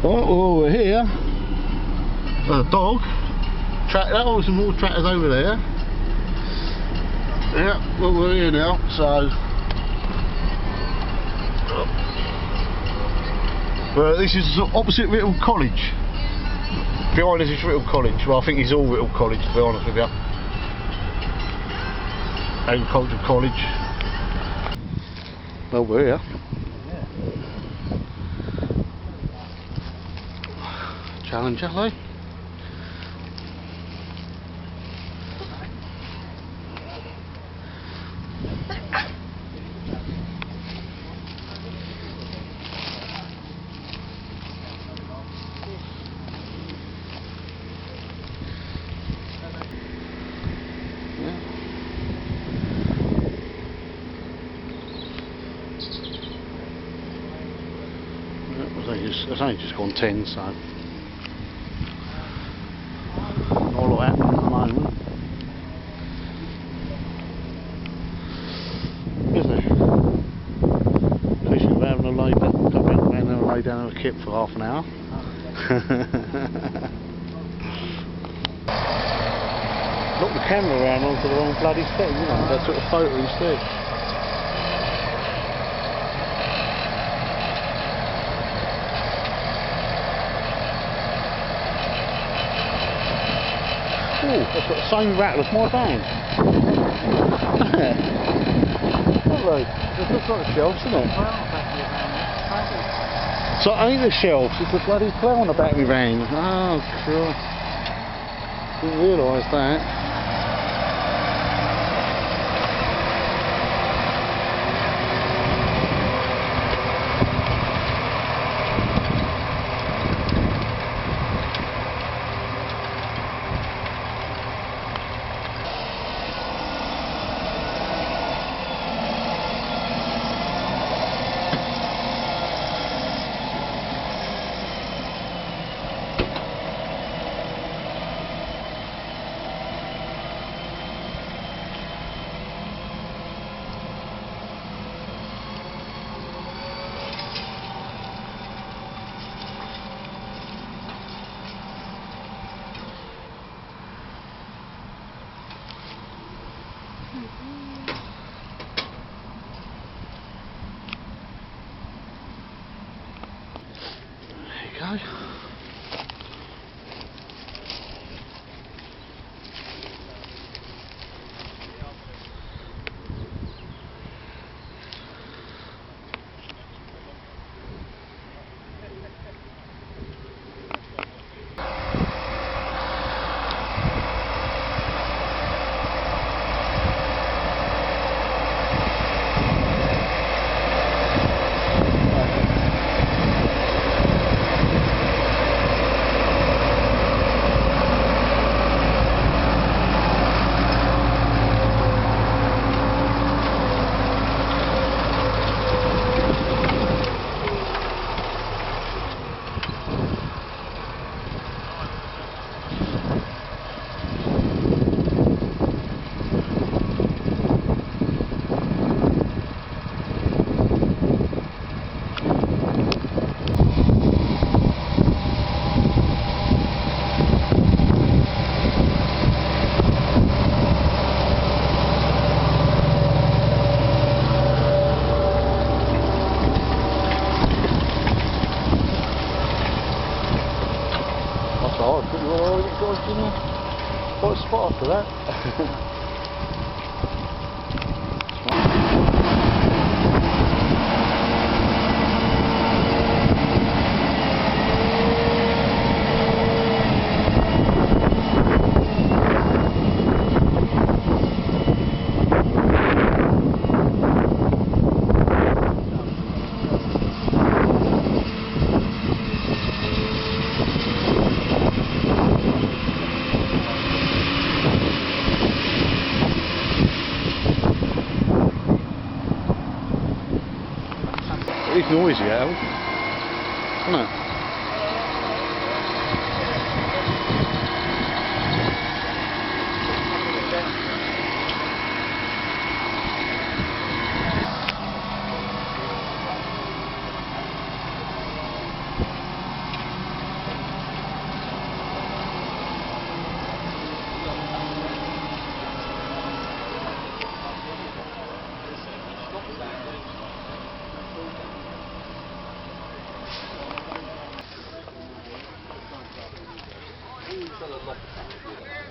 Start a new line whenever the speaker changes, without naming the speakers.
Well, we're here. There's a dog. Tractor. Oh, some more tractors over there. Yeah, well, we're here now, so. Well, this is opposite Whittle College. Behind us is Whittle College. Well, I think it's all Whittle College, to be honest with you. Agricultural College. Well, we're here. Challenger, eh? It's only just gone 10, so not a lot happening at the moment, is there? At least we're having a lay down, we're having a lay down of a kip for half an hour. Knocked the camera around onto the wrong bloody thing, you know, I took a photo instead. Oh, that's got the same rattle as my van. Hello. It looks like the shelves, doesn't it? So it ain't the shelves, it's the bloody plough on the back of my van. Oh, Christ. Didn't realise that. There you go. What a spot after that. It's noisy, Al, isn't it?
Stop.